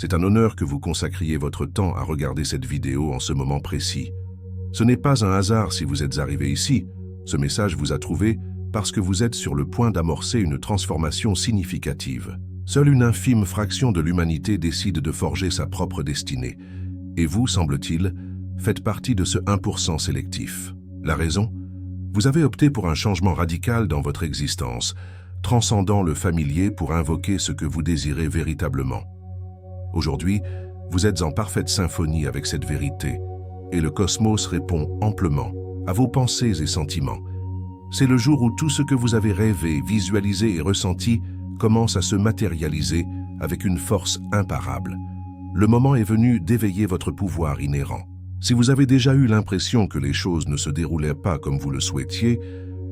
C'est un honneur que vous consacriez votre temps à regarder cette vidéo en ce moment précis. Ce n'est pas un hasard si vous êtes arrivé ici. Ce message vous a trouvé parce que vous êtes sur le point d'amorcer une transformation significative. Seule une infime fraction de l'humanité décide de forger sa propre destinée. Et vous, semble-t-il, faites partie de ce 1% sélectif. La raison ? Vous avez opté pour un changement radical dans votre existence, transcendant le familier pour invoquer ce que vous désirez véritablement. Aujourd'hui, vous êtes en parfaite symphonie avec cette vérité, et le cosmos répond amplement à vos pensées et sentiments. C'est le jour où tout ce que vous avez rêvé, visualisé et ressenti commence à se matérialiser avec une force imparable. Le moment est venu d'éveiller votre pouvoir inhérent. Si vous avez déjà eu l'impression que les choses ne se déroulaient pas comme vous le souhaitiez,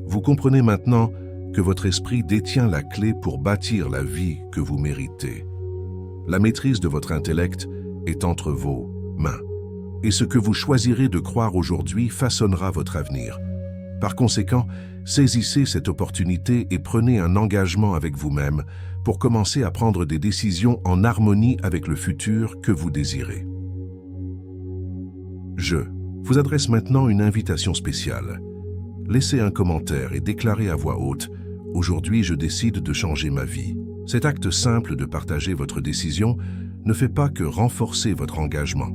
vous comprenez maintenant que votre esprit détient la clé pour bâtir la vie que vous méritez. La maîtrise de votre intellect est entre vos mains. Et ce que vous choisirez de croire aujourd'hui façonnera votre avenir. Par conséquent, saisissez cette opportunité et prenez un engagement avec vous-même pour commencer à prendre des décisions en harmonie avec le futur que vous désirez. Je vous adresse maintenant une invitation spéciale. Laissez un commentaire et déclarez à voix haute « Aujourd'hui, je décide de changer ma vie ». Cet acte simple de partager votre décision ne fait pas que renforcer votre engagement.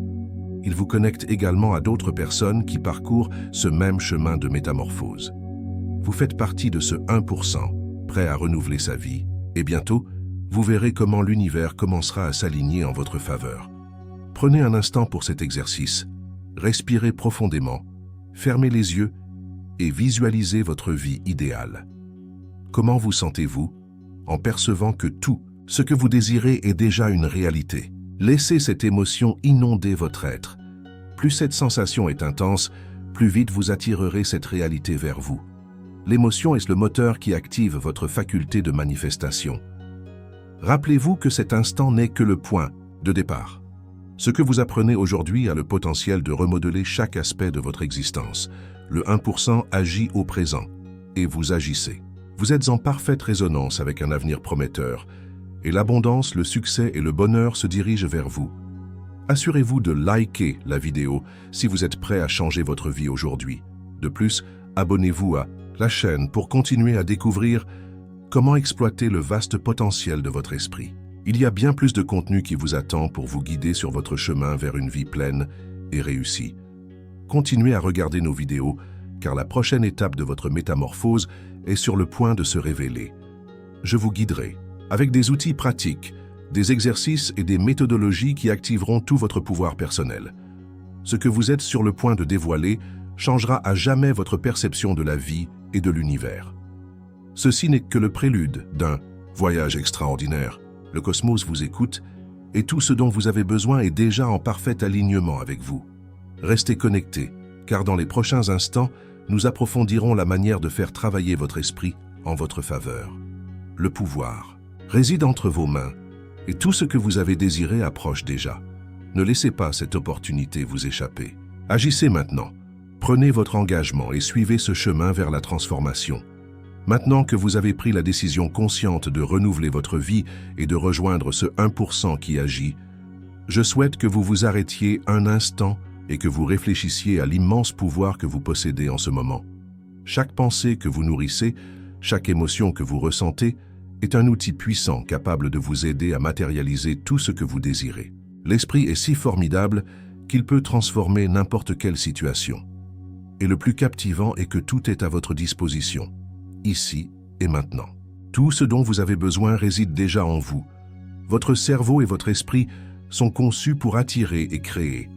Il vous connecte également à d'autres personnes qui parcourent ce même chemin de métamorphose. Vous faites partie de ce 1%, prêt à renouveler sa vie, et bientôt, vous verrez comment l'univers commencera à s'aligner en votre faveur. Prenez un instant pour cet exercice, respirez profondément, fermez les yeux et visualisez votre vie idéale. Comment vous sentez-vous en percevant que tout ce que vous désirez est déjà une réalité? Laissez cette émotion inonder votre être. Plus cette sensation est intense, plus vite vous attirerez cette réalité vers vous. L'émotion est le moteur qui active votre faculté de manifestation. Rappelez-vous que cet instant n'est que le point de départ. Ce que vous apprenez aujourd'hui a le potentiel de remodeler chaque aspect de votre existence. Le 1% agit au présent, et vous agissez. Vous êtes en parfaite résonance avec un avenir prometteur, et l'abondance, le succès et le bonheur se dirigent vers vous. Assurez-vous de liker la vidéo si vous êtes prêt à changer votre vie aujourd'hui. De plus, abonnez-vous à la chaîne pour continuer à découvrir comment exploiter le vaste potentiel de votre esprit. Il y a bien plus de contenu qui vous attend pour vous guider sur votre chemin vers une vie pleine et réussie. Continuez à regarder nos vidéos, car la prochaine étape de votre métamorphose est sur le point de se révéler. Je vous guiderai avec des outils pratiques, des exercices et des méthodologies qui activeront tout votre pouvoir personnel. Ce que vous êtes sur le point de dévoiler changera à jamais votre perception de la vie et de l'univers. Ceci n'est que le prélude d'un voyage extraordinaire. Le cosmos vous écoute et tout ce dont vous avez besoin est déjà en parfait alignement avec vous. Restez connectés, car dans les prochains instants, nous approfondirons la manière de faire travailler votre esprit en votre faveur. Le pouvoir réside entre vos mains et tout ce que vous avez désiré approche déjà. Ne laissez pas cette opportunité vous échapper. Agissez maintenant. Prenez votre engagement et suivez ce chemin vers la transformation. Maintenant que vous avez pris la décision consciente de renouveler votre vie et de rejoindre ce 1% qui agit, je souhaite que vous vous arrêtiez un instant et que vous réfléchissiez à l'immense pouvoir que vous possédez en ce moment. Chaque pensée que vous nourrissez, chaque émotion que vous ressentez, est un outil puissant capable de vous aider à matérialiser tout ce que vous désirez. L'esprit est si formidable qu'il peut transformer n'importe quelle situation. Et le plus captivant est que tout est à votre disposition, ici et maintenant. Tout ce dont vous avez besoin réside déjà en vous. Votre cerveau et votre esprit sont conçus pour attirer et créer.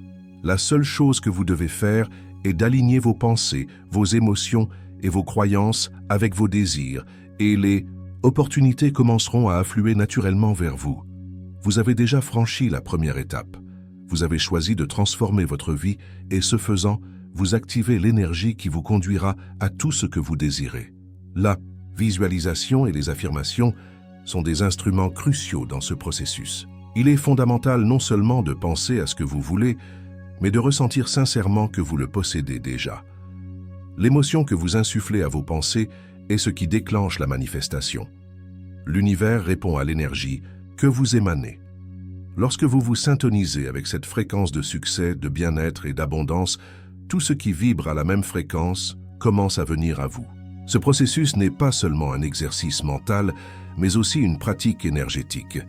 La seule chose que vous devez faire est d'aligner vos pensées, vos émotions et vos croyances avec vos désirs, et les opportunités commenceront à affluer naturellement vers vous. Vous avez déjà franchi la première étape. Vous avez choisi de transformer votre vie et ce faisant, vous activez l'énergie qui vous conduira à tout ce que vous désirez. La visualisation et les affirmations sont des instruments cruciaux dans ce processus. Il est fondamental non seulement de penser à ce que vous voulez, mais de ressentir sincèrement que vous le possédez déjà. L'émotion que vous insufflez à vos pensées est ce qui déclenche la manifestation. L'univers répond à l'énergie que vous émanez. Lorsque vous vous syntonisez avec cette fréquence de succès, de bien-être et d'abondance, tout ce qui vibre à la même fréquence commence à venir à vous. Ce processus n'est pas seulement un exercice mental, mais aussi une pratique énergétique.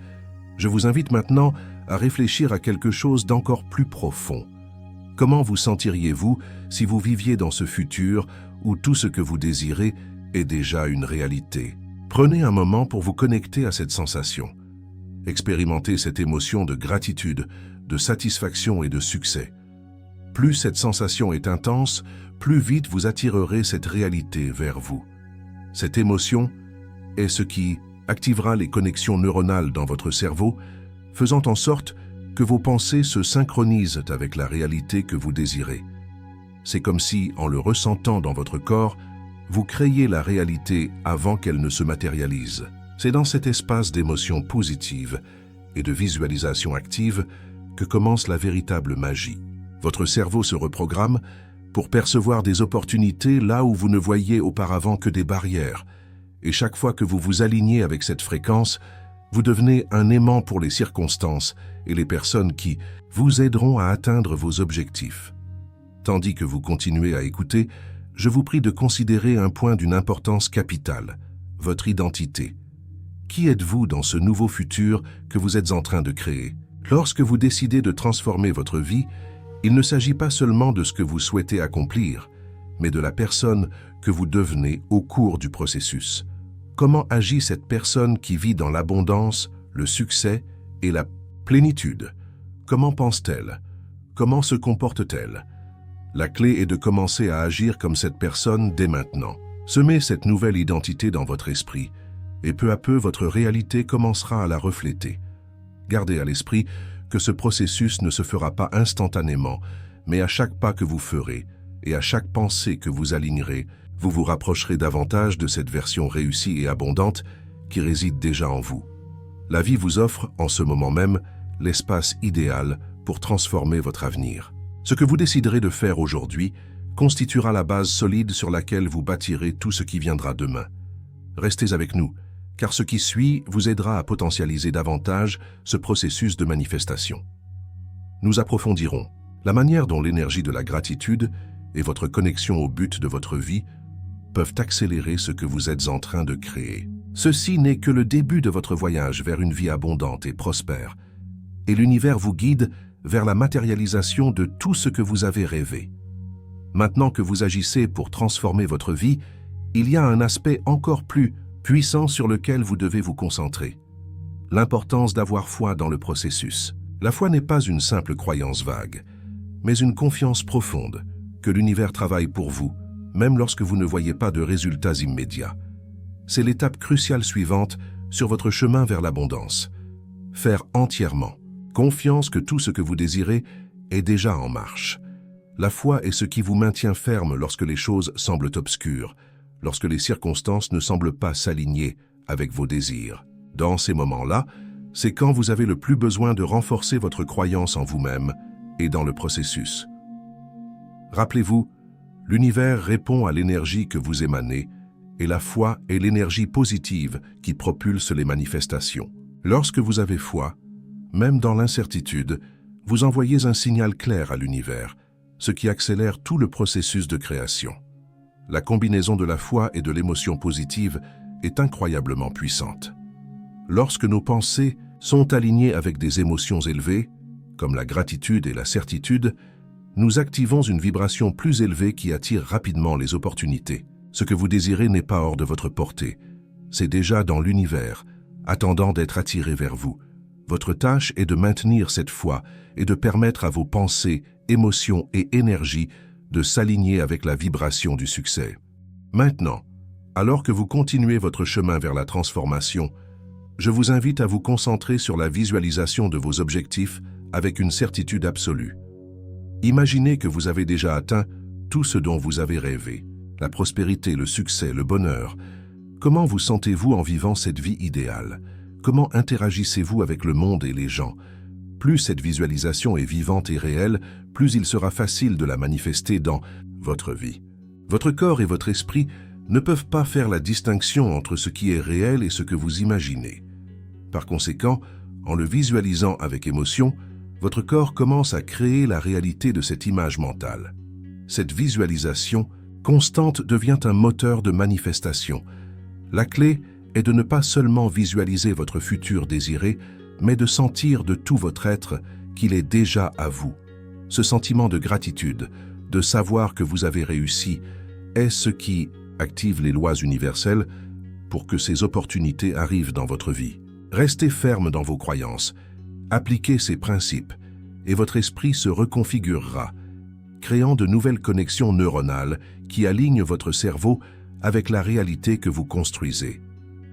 Je vous invite maintenant à réfléchir à quelque chose d'encore plus profond. Comment vous sentiriez-vous si vous viviez dans ce futur où tout ce que vous désirez est déjà une réalité? Prenez un moment pour vous connecter à cette sensation. Expérimentez cette émotion de gratitude, de satisfaction et de succès. Plus cette sensation est intense, plus vite vous attirerez cette réalité vers vous. Cette émotion est ce qui activera les connexions neuronales dans votre cerveau, faisant en sorte que vos pensées se synchronisent avec la réalité que vous désirez. C'est comme si, en le ressentant dans votre corps, vous créiez la réalité avant qu'elle ne se matérialise. C'est dans cet espace d'émotions positives et de visualisation active que commence la véritable magie. Votre cerveau se reprogramme pour percevoir des opportunités là où vous ne voyiez auparavant que des barrières. Et chaque fois que vous vous alignez avec cette fréquence, vous devenez un aimant pour les circonstances et les personnes qui vous aideront à atteindre vos objectifs. Tandis que vous continuez à écouter, je vous prie de considérer un point d'une importance capitale, votre identité. Qui êtes-vous dans ce nouveau futur que vous êtes en train de créer? Lorsque vous décidez de transformer votre vie, il ne s'agit pas seulement de ce que vous souhaitez accomplir, mais de la personne que vous devenez au cours du processus. Comment agit cette personne qui vit dans l'abondance, le succès et la plénitude? Comment pense-t-elle? Comment se comporte-t-elle? La clé est de commencer à agir comme cette personne dès maintenant. Semez cette nouvelle identité dans votre esprit, et peu à peu votre réalité commencera à la refléter. Gardez à l'esprit que ce processus ne se fera pas instantanément, mais à chaque pas que vous ferez et à chaque pensée que vous alignerez, vous vous rapprocherez davantage de cette version réussie et abondante qui réside déjà en vous. La vie vous offre, en ce moment même, l'espace idéal pour transformer votre avenir. Ce que vous déciderez de faire aujourd'hui constituera la base solide sur laquelle vous bâtirez tout ce qui viendra demain. Restez avec nous, car ce qui suit vous aidera à potentialiser davantage ce processus de manifestation. Nous approfondirons la manière dont l'énergie de la gratitude et votre connexion au but de votre vie peuvent accélérer ce que vous êtes en train de créer. Ceci n'est que le début de votre voyage vers une vie abondante et prospère, et l'univers vous guide vers la matérialisation de tout ce que vous avez rêvé. Maintenant que vous agissez pour transformer votre vie, il y a un aspect encore plus puissant sur lequel vous devez vous concentrer. L'importance d'avoir foi dans le processus. La foi n'est pas une simple croyance vague, mais une confiance profonde que l'univers travaille pour vous, même lorsque vous ne voyez pas de résultats immédiats. C'est l'étape cruciale suivante sur votre chemin vers l'abondance. Faire entièrement confiance que tout ce que vous désirez est déjà en marche. La foi est ce qui vous maintient ferme lorsque les choses semblent obscures, lorsque les circonstances ne semblent pas s'aligner avec vos désirs. Dans ces moments-là, c'est quand vous avez le plus besoin de renforcer votre croyance en vous-même et dans le processus. Rappelez-vous, l'univers répond à l'énergie que vous émanez et la foi est l'énergie positive qui propulse les manifestations. Lorsque vous avez foi, même dans l'incertitude, vous envoyez un signal clair à l'univers, ce qui accélère tout le processus de création. La combinaison de la foi et de l'émotion positive est incroyablement puissante. Lorsque nos pensées sont alignées avec des émotions élevées, comme la gratitude et la certitude, nous activons une vibration plus élevée qui attire rapidement les opportunités. Ce que vous désirez n'est pas hors de votre portée. C'est déjà dans l'univers, attendant d'être attiré vers vous. Votre tâche est de maintenir cette foi et de permettre à vos pensées, émotions et énergies de s'aligner avec la vibration du succès. Maintenant, alors que vous continuez votre chemin vers la transformation, je vous invite à vous concentrer sur la visualisation de vos objectifs avec une certitude absolue. Imaginez que vous avez déjà atteint tout ce dont vous avez rêvé, la prospérité, le succès, le bonheur. Comment vous sentez-vous en vivant cette vie idéale? Comment interagissez-vous avec le monde et les gens? Plus cette visualisation est vivante et réelle, plus il sera facile de la manifester dans votre vie. Votre corps et votre esprit ne peuvent pas faire la distinction entre ce qui est réel et ce que vous imaginez. Par conséquent, En le visualisant avec émotion, votre corps commence à créer la réalité de cette image mentale. Cette visualisation constante devient un moteur de manifestation. La clé est de ne pas seulement visualiser votre futur désiré, mais de sentir de tout votre être qu'il est déjà à vous. Ce sentiment de gratitude, de savoir que vous avez réussi, est ce qui active les lois universelles pour que ces opportunités arrivent dans votre vie. Restez ferme dans vos croyances, appliquez ces principes, et votre esprit se reconfigurera, créant de nouvelles connexions neuronales qui alignent votre cerveau avec la réalité que vous construisez.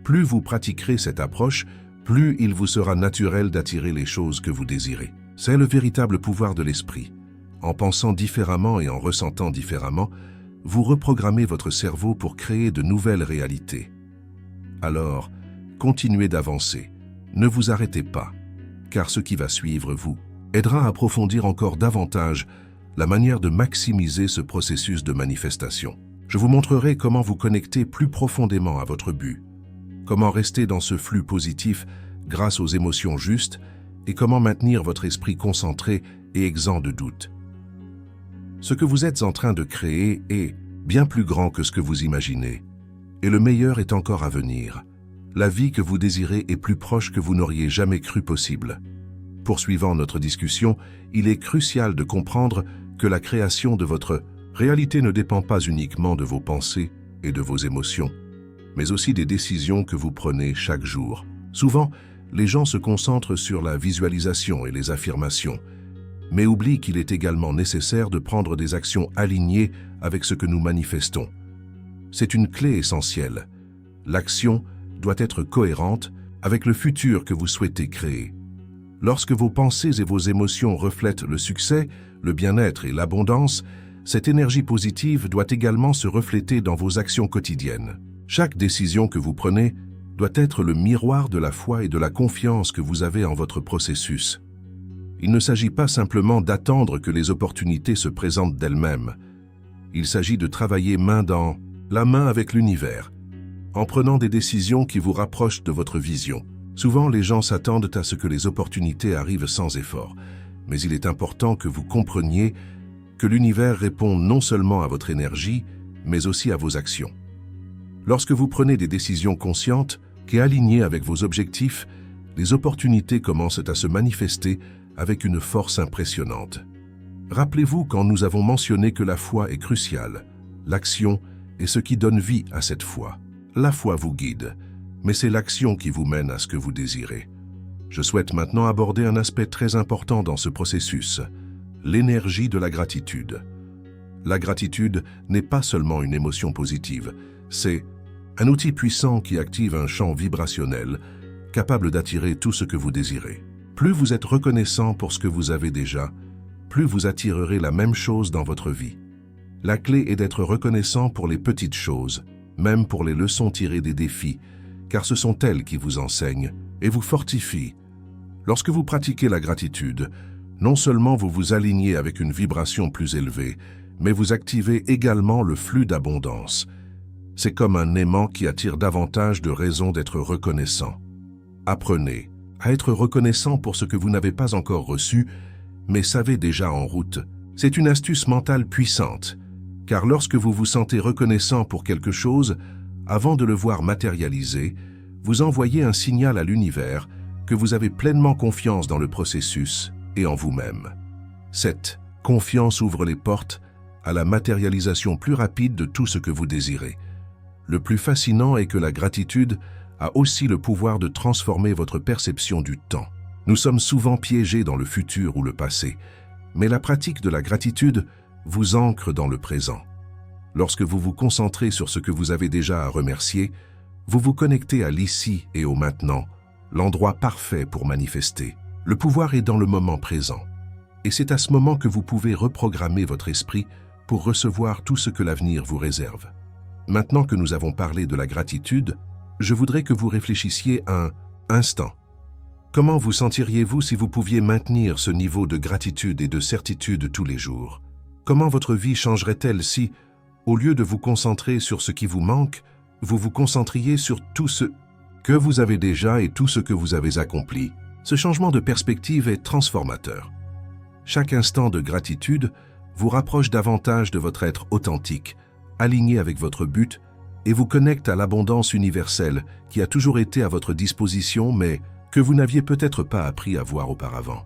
Plus vous pratiquerez cette approche, plus il vous sera naturel d'attirer les choses que vous désirez. C'est le véritable pouvoir de l'esprit. En pensant différemment et en ressentant différemment, vous reprogrammez votre cerveau pour créer de nouvelles réalités. Alors, continuez d'avancer. Ne vous arrêtez pas, car ce qui va suivre vous aidera à approfondir encore davantage la manière de maximiser ce processus de manifestation. Je vous montrerai comment vous connecter plus profondément à votre but, comment rester dans ce flux positif grâce aux émotions justes et comment maintenir votre esprit concentré et exempt de doute. Ce que vous êtes en train de créer est bien plus grand que ce que vous imaginez, et le meilleur est encore à venir. La vie que vous désirez est plus proche que vous n'auriez jamais cru possible. Poursuivant notre discussion, il est crucial de comprendre que la création de votre réalité ne dépend pas uniquement de vos pensées et de vos émotions, mais aussi des décisions que vous prenez chaque jour. Souvent, les gens se concentrent sur la visualisation et les affirmations, mais oublient qu'il est également nécessaire de prendre des actions alignées avec ce que nous manifestons. C'est une clé essentielle. L'action doit être cohérente avec le futur que vous souhaitez créer. Lorsque vos pensées et vos émotions reflètent le succès, le bien-être et l'abondance, cette énergie positive doit également se refléter dans vos actions quotidiennes. Chaque décision que vous prenez doit être le miroir de la foi et de la confiance que vous avez en votre processus. Il ne s'agit pas simplement d'attendre que les opportunités se présentent d'elles-mêmes. Il s'agit de travailler main dans la main avec l'univers, en prenant des décisions qui vous rapprochent de votre vision. Souvent, les gens s'attendent à ce que les opportunités arrivent sans effort, mais il est important que vous compreniez que l'univers répond non seulement à votre énergie, mais aussi à vos actions. Lorsque vous prenez des décisions conscientes et alignées avec vos objectifs, les opportunités commencent à se manifester avec une force impressionnante. Rappelez-vous quand nous avons mentionné que la foi est cruciale. L'action est ce qui donne vie à cette foi. La foi vous guide, mais c'est l'action qui vous mène à ce que vous désirez. Je souhaite maintenant aborder un aspect très important dans ce processus, l'énergie de la gratitude. La gratitude n'est pas seulement une émotion positive, c'est un outil puissant qui active un champ vibrationnel capable d'attirer tout ce que vous désirez. Plus vous êtes reconnaissant pour ce que vous avez déjà, plus vous attirerez la même chose dans votre vie. La clé est d'être reconnaissant pour les petites choses, même pour les leçons tirées des défis, car ce sont elles qui vous enseignent et vous fortifient. Lorsque vous pratiquez la gratitude, non seulement vous vous alignez avec une vibration plus élevée, mais vous activez également le flux d'abondance. C'est comme un aimant qui attire davantage de raisons d'être reconnaissant. Apprenez à être reconnaissant pour ce que vous n'avez pas encore reçu, mais savez déjà en route. C'est une astuce mentale puissante, car lorsque vous vous sentez reconnaissant pour quelque chose, avant de le voir matérialiser, vous envoyez un signal à l'univers que vous avez pleinement confiance dans le processus et en vous-même. Cette confiance ouvre les portes à la matérialisation plus rapide de tout ce que vous désirez. Le plus fascinant est que la gratitude a aussi le pouvoir de transformer votre perception du temps. Nous sommes souvent piégés dans le futur ou le passé, mais la pratique de la gratitude vous ancre dans le présent. Lorsque vous vous concentrez sur ce que vous avez déjà à remercier, vous vous connectez à l'ici et au maintenant, l'endroit parfait pour manifester. Le pouvoir est dans le moment présent, et c'est à ce moment que vous pouvez reprogrammer votre esprit pour recevoir tout ce que l'avenir vous réserve. Maintenant que nous avons parlé de la gratitude, je voudrais que vous réfléchissiez un instant. Comment vous sentiriez-vous si vous pouviez maintenir ce niveau de gratitude et de certitude tous les jours? Comment votre vie changerait-elle si, au lieu de vous concentrer sur ce qui vous manque, vous vous concentriez sur tout ce que vous avez déjà et tout ce que vous avez accompli? Ce changement de perspective est transformateur. Chaque instant de gratitude vous rapproche davantage de votre être authentique, aligné avec votre but, et vous connecte à l'abondance universelle qui a toujours été à votre disposition, mais que vous n'aviez peut-être pas appris à voir auparavant.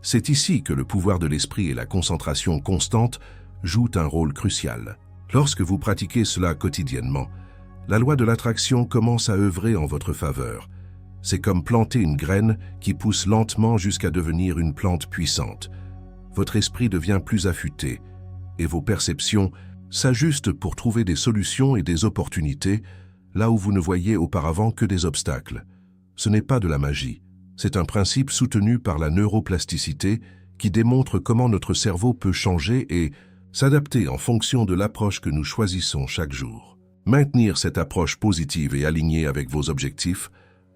C'est ici que le pouvoir de l'esprit et la concentration constante jouent un rôle crucial. Lorsque vous pratiquez cela quotidiennement, la loi de l'attraction commence à œuvrer en votre faveur. C'est comme planter une graine qui pousse lentement jusqu'à devenir une plante puissante. Votre esprit devient plus affûté et vos perceptions s'ajustent pour trouver des solutions et des opportunités là où vous ne voyiez auparavant que des obstacles. Ce n'est pas de la magie, c'est un principe soutenu par la neuroplasticité qui démontre comment notre cerveau peut changer et s'adapter en fonction de l'approche que nous choisissons chaque jour. Maintenir cette approche positive et alignée avec vos objectifs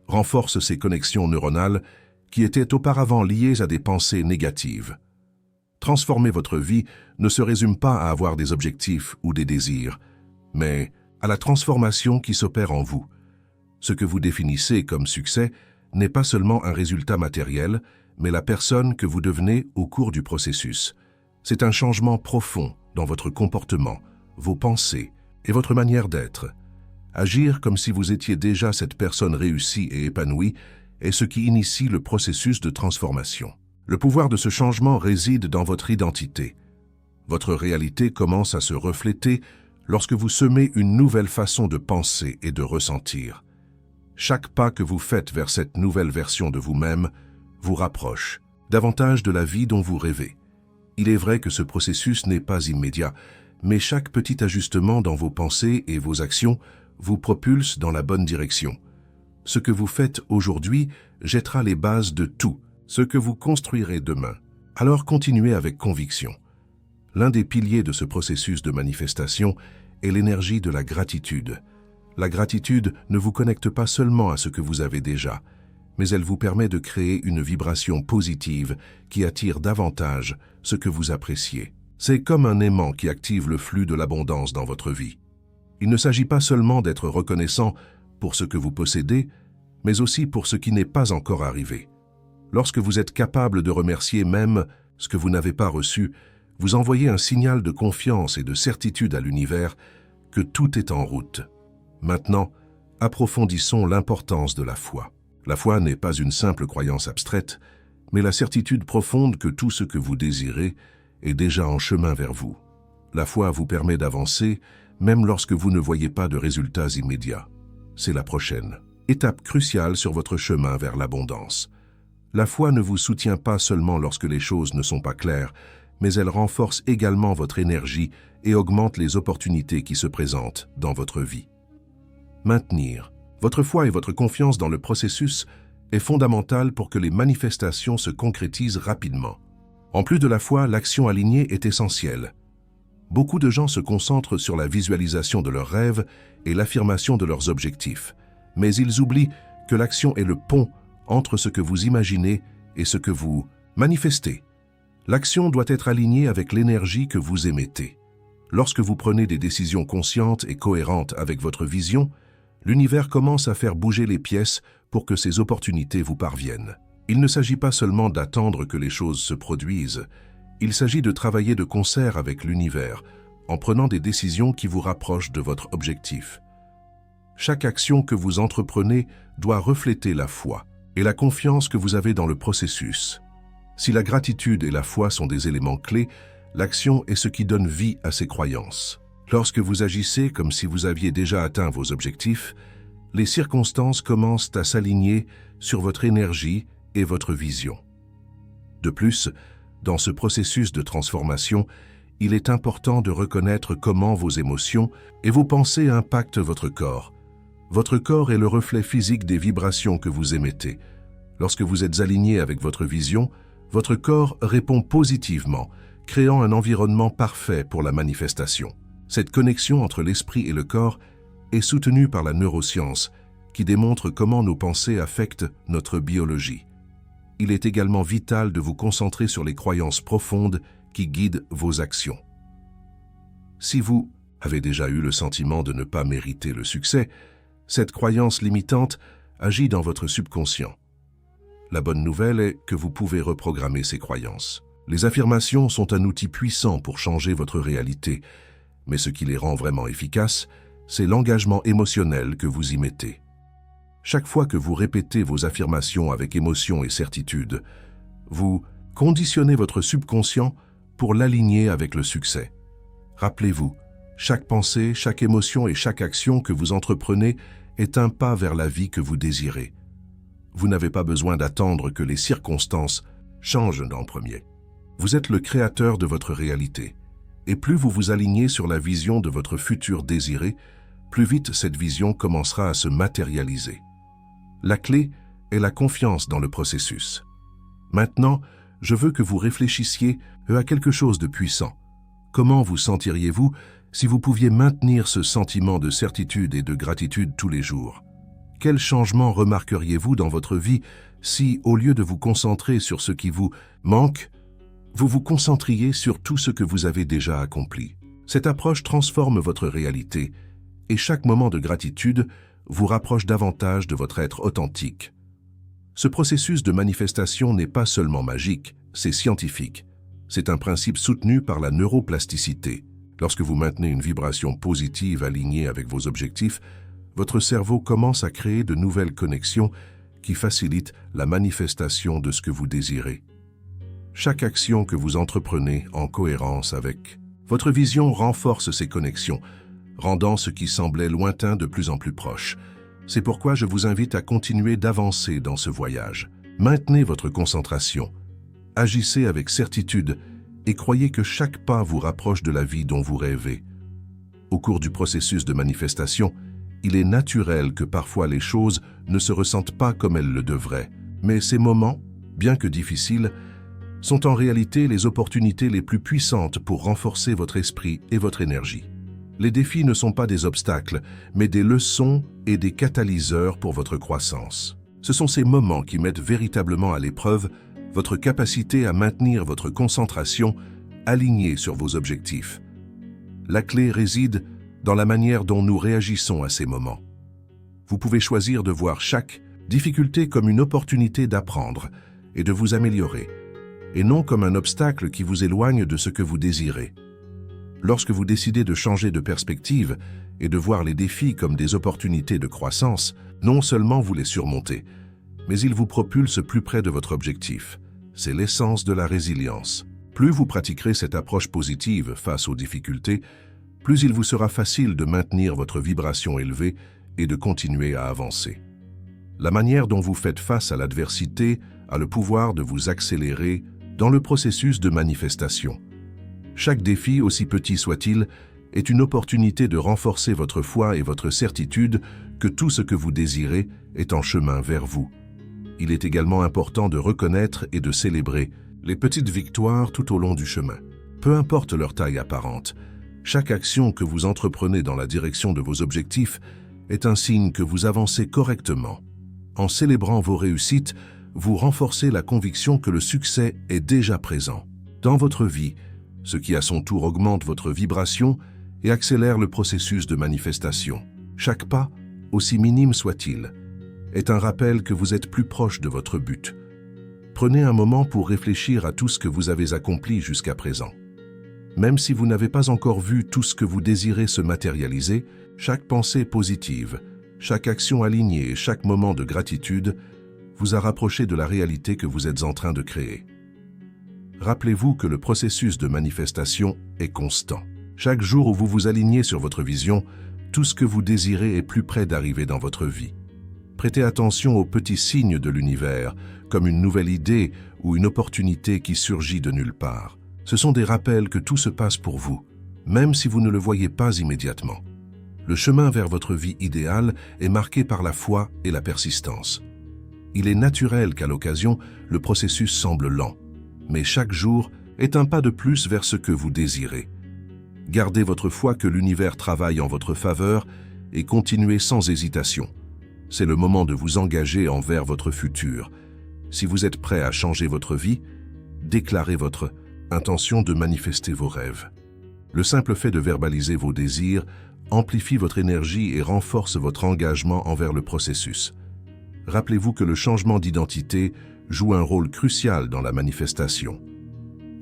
renforce ces connexions neuronales qui étaient auparavant liées à des pensées négatives. Transformer votre vie ne se résume pas à avoir des objectifs ou des désirs, mais à la transformation qui s'opère en vous. Ce que vous définissez comme succès n'est pas seulement un résultat matériel, mais la personne que vous devenez au cours du processus. C'est un changement profond dans votre comportement, vos pensées et votre manière d'être. Agir comme si vous étiez déjà cette personne réussie et épanouie est ce qui initie le processus de transformation. Le pouvoir de ce changement réside dans votre identité. Votre réalité commence à se refléter lorsque vous semez une nouvelle façon de penser et de ressentir. Chaque pas que vous faites vers cette nouvelle version de vous-même vous rapproche davantage de la vie dont vous rêvez. Il est vrai que ce processus n'est pas immédiat, mais chaque petit ajustement dans vos pensées et vos actions vous propulse dans la bonne direction. Ce que vous faites aujourd'hui jettera les bases de tout ce que vous construirez demain. Alors continuez avec conviction. L'un des piliers de ce processus de manifestation est l'énergie de la gratitude. La gratitude ne vous connecte pas seulement à ce que vous avez déjà, mais elle vous permet de créer une vibration positive qui attire davantage ce que vous appréciez. C'est comme un aimant qui active le flux de l'abondance dans votre vie. Il ne s'agit pas seulement d'être reconnaissant pour ce que vous possédez, mais aussi pour ce qui n'est pas encore arrivé. Lorsque vous êtes capable de remercier même ce que vous n'avez pas reçu, vous envoyez un signal de confiance et de certitude à l'univers que tout est en route. Maintenant, approfondissons l'importance de la foi. La foi n'est pas une simple croyance abstraite, mais la certitude profonde que tout ce que vous désirez est déjà en chemin vers vous. La foi vous permet d'avancer, même lorsque vous ne voyez pas de résultats immédiats. C'est la prochaine étape cruciale sur votre chemin vers l'abondance. La foi ne vous soutient pas seulement lorsque les choses ne sont pas claires, mais elle renforce également votre énergie et augmente les opportunités qui se présentent dans votre vie. Maintenir votre foi et votre confiance dans le processus est fondamental pour que les manifestations se concrétisent rapidement. En plus de la foi, l'action alignée est essentielle. Beaucoup de gens se concentrent sur la visualisation de leurs rêves et l'affirmation de leurs objectifs, mais ils oublient que l'action est le pont entre ce que vous imaginez et ce que vous manifestez. L'action doit être alignée avec l'énergie que vous émettez. Lorsque vous prenez des décisions conscientes et cohérentes avec votre vision, l'univers commence à faire bouger les pièces pour que ces opportunités vous parviennent. Il ne s'agit pas seulement d'attendre que les choses se produisent, il s'agit de travailler de concert avec l'univers en prenant des décisions qui vous rapprochent de votre objectif. Chaque action que vous entreprenez doit refléter la foi et la confiance que vous avez dans le processus. Si la gratitude et la foi sont des éléments clés, l'action est ce qui donne vie à ces croyances. Lorsque vous agissez comme si vous aviez déjà atteint vos objectifs, les circonstances commencent à s'aligner sur votre énergie et votre vision. De plus, dans ce processus de transformation, il est important de reconnaître comment vos émotions et vos pensées impactent votre corps. Votre corps est le reflet physique des vibrations que vous émettez. Lorsque vous êtes aligné avec votre vision, votre corps répond positivement, créant un environnement parfait pour la manifestation. Cette connexion entre l'esprit et le corps est soutenue par la neuroscience, qui démontre comment nos pensées affectent notre biologie. Il est également vital de vous concentrer sur les croyances profondes qui guident vos actions. Si vous avez déjà eu le sentiment de ne pas mériter le succès, cette croyance limitante agit dans votre subconscient. La bonne nouvelle est que vous pouvez reprogrammer ces croyances. Les affirmations sont un outil puissant pour changer votre réalité, mais ce qui les rend vraiment efficaces, c'est l'engagement émotionnel que vous y mettez. Chaque fois que vous répétez vos affirmations avec émotion et certitude, vous conditionnez votre subconscient pour l'aligner avec le succès. Rappelez-vous, chaque pensée, chaque émotion et chaque action que vous entreprenez est un pas vers la vie que vous désirez. Vous n'avez pas besoin d'attendre que les circonstances changent en premier. Vous êtes le créateur de votre réalité. Et plus vous vous alignez sur la vision de votre futur désiré, plus vite cette vision commencera à se matérialiser. La clé est la confiance dans le processus. Maintenant, je veux que vous réfléchissiez à quelque chose de puissant. Comment vous sentiriez-vous si vous pouviez maintenir ce sentiment de certitude et de gratitude tous les jours? Quel changement remarqueriez-vous dans votre vie si, au lieu de vous concentrer sur ce qui vous manque, vous vous concentriez sur tout ce que vous avez déjà accompli? Cette approche transforme votre réalité et chaque moment de gratitude vous rapproche davantage de votre être authentique. Ce processus de manifestation n'est pas seulement magique, c'est scientifique. C'est un principe soutenu par la neuroplasticité. Lorsque vous maintenez une vibration positive alignée avec vos objectifs, votre cerveau commence à créer de nouvelles connexions qui facilitent la manifestation de ce que vous désirez. Chaque action que vous entreprenez en cohérence avec votre vision renforce ces connexions, rendant ce qui semblait lointain de plus en plus proche. C'est pourquoi je vous invite à continuer d'avancer dans ce voyage. Maintenez votre concentration, agissez avec certitude et croyez que chaque pas vous rapproche de la vie dont vous rêvez. Au cours du processus de manifestation, il est naturel que parfois les choses ne se ressentent pas comme elles le devraient. Mais ces moments, bien que difficiles, sont en réalité les opportunités les plus puissantes pour renforcer votre esprit et votre énergie. Les défis ne sont pas des obstacles, mais des leçons et des catalyseurs pour votre croissance. Ce sont ces moments qui mettent véritablement à l'épreuve votre capacité à maintenir votre concentration alignée sur vos objectifs. La clé réside dans la manière dont nous réagissons à ces moments. Vous pouvez choisir de voir chaque difficulté comme une opportunité d'apprendre et de vous améliorer, et non comme un obstacle qui vous éloigne de ce que vous désirez. Lorsque vous décidez de changer de perspective et de voir les défis comme des opportunités de croissance, non seulement vous les surmontez, mais ils vous propulsent plus près de votre objectif. C'est l'essence de la résilience. Plus vous pratiquerez cette approche positive face aux difficultés, plus il vous sera facile de maintenir votre vibration élevée et de continuer à avancer. La manière dont vous faites face à l'adversité a le pouvoir de vous accélérer dans le processus de manifestation. Chaque défi, aussi petit soit-il, est une opportunité de renforcer votre foi et votre certitude que tout ce que vous désirez est en chemin vers vous. Il est également important de reconnaître et de célébrer les petites victoires tout au long du chemin. Peu importe leur taille apparente, chaque action que vous entreprenez dans la direction de vos objectifs est un signe que vous avancez correctement. En célébrant vos réussites, vous renforcez la conviction que le succès est déjà présent dans votre vie, ce qui à son tour augmente votre vibration et accélère le processus de manifestation. Chaque pas, aussi minime soit-il, est un rappel que vous êtes plus proche de votre but. Prenez un moment pour réfléchir à tout ce que vous avez accompli jusqu'à présent. Même si vous n'avez pas encore vu tout ce que vous désirez se matérialiser, chaque pensée positive, chaque action alignée et chaque moment de gratitude vous a rapproché de la réalité que vous êtes en train de créer. Rappelez-vous que le processus de manifestation est constant. Chaque jour où vous vous alignez sur votre vision, tout ce que vous désirez est plus près d'arriver dans votre vie. Prêtez attention aux petits signes de l'univers, comme une nouvelle idée ou une opportunité qui surgit de nulle part. Ce sont des rappels que tout se passe pour vous, même si vous ne le voyez pas immédiatement. Le chemin vers votre vie idéale est marqué par la foi et la persistance. Il est naturel qu'à l'occasion, le processus semble lent, mais chaque jour est un pas de plus vers ce que vous désirez. Gardez votre foi que l'univers travaille en votre faveur et continuez sans hésitation. C'est le moment de vous engager envers votre futur. Si vous êtes prêt à changer votre vie, déclarez votre intention de manifester vos rêves. Le simple fait de verbaliser vos désirs amplifie votre énergie et renforce votre engagement envers le processus. Rappelez-vous que le changement d'identité joue un rôle crucial dans la manifestation.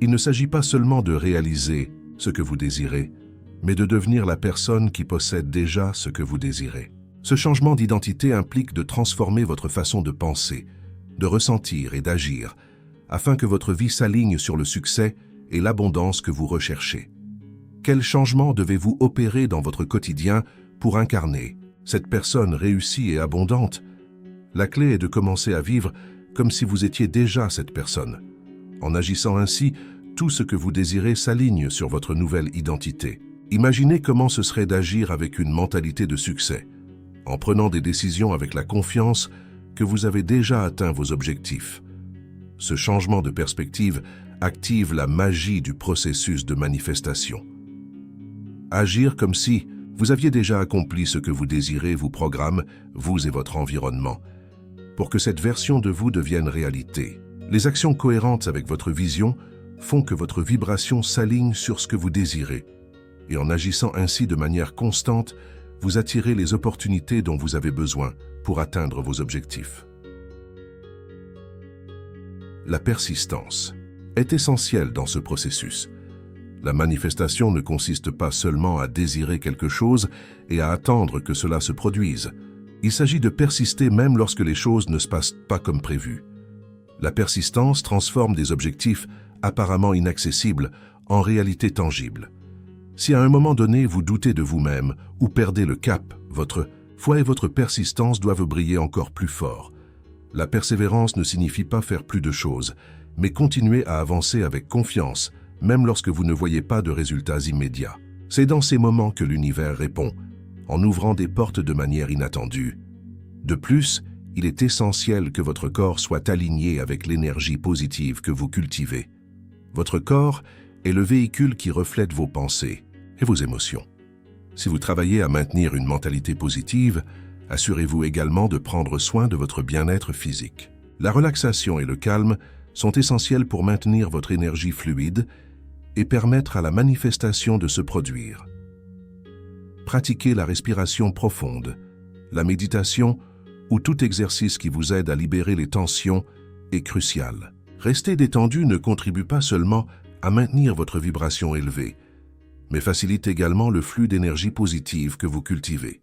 Il ne s'agit pas seulement de réaliser ce que vous désirez, mais de devenir la personne qui possède déjà ce que vous désirez. Ce changement d'identité implique de transformer votre façon de penser, de ressentir et d'agir, afin que votre vie s'aligne sur le succès et l'abondance que vous recherchez. Quel changement devez-vous opérer dans votre quotidien pour incarner cette personne réussie et abondante? La clé est de commencer à vivre comme si vous étiez déjà cette personne. En agissant ainsi, tout ce que vous désirez s'aligne sur votre nouvelle identité. Imaginez comment ce serait d'agir avec une mentalité de succès, en prenant des décisions avec la confiance que vous avez déjà atteint vos objectifs. Ce changement de perspective active la magie du processus de manifestation. Agir comme si vous aviez déjà accompli ce que vous désirez vous programme, vous et votre environnement, pour que cette version de vous devienne réalité. Les actions cohérentes avec votre vision font que votre vibration s'aligne sur ce que vous désirez, et en agissant ainsi de manière constante, vous attirez les opportunités dont vous avez besoin pour atteindre vos objectifs. La persistance est essentielle dans ce processus. La manifestation ne consiste pas seulement à désirer quelque chose et à attendre que cela se produise. Il s'agit de persister même lorsque les choses ne se passent pas comme prévu. La persistance transforme des objectifs apparemment inaccessibles en réalité tangibles. Si à un moment donné vous doutez de vous-même ou perdez le cap, votre foi et votre persistance doivent briller encore plus fort. La persévérance ne signifie pas faire plus de choses, mais continuer à avancer avec confiance, même lorsque vous ne voyez pas de résultats immédiats. C'est dans ces moments que l'univers répond, en ouvrant des portes de manière inattendue. De plus, il est essentiel que votre corps soit aligné avec l'énergie positive que vous cultivez. Votre corps est le véhicule qui reflète vos pensées et vos émotions. Si vous travaillez à maintenir une mentalité positive, assurez-vous également de prendre soin de votre bien-être physique. La relaxation et le calme sont essentiels pour maintenir votre énergie fluide et permettre à la manifestation de se produire. Pratiquez la respiration profonde, la méditation ou tout exercice qui vous aide à libérer les tensions est crucial. Rester détendu ne contribue pas seulement à maintenir votre vibration élevée, mais facilite également le flux d'énergie positive que vous cultivez.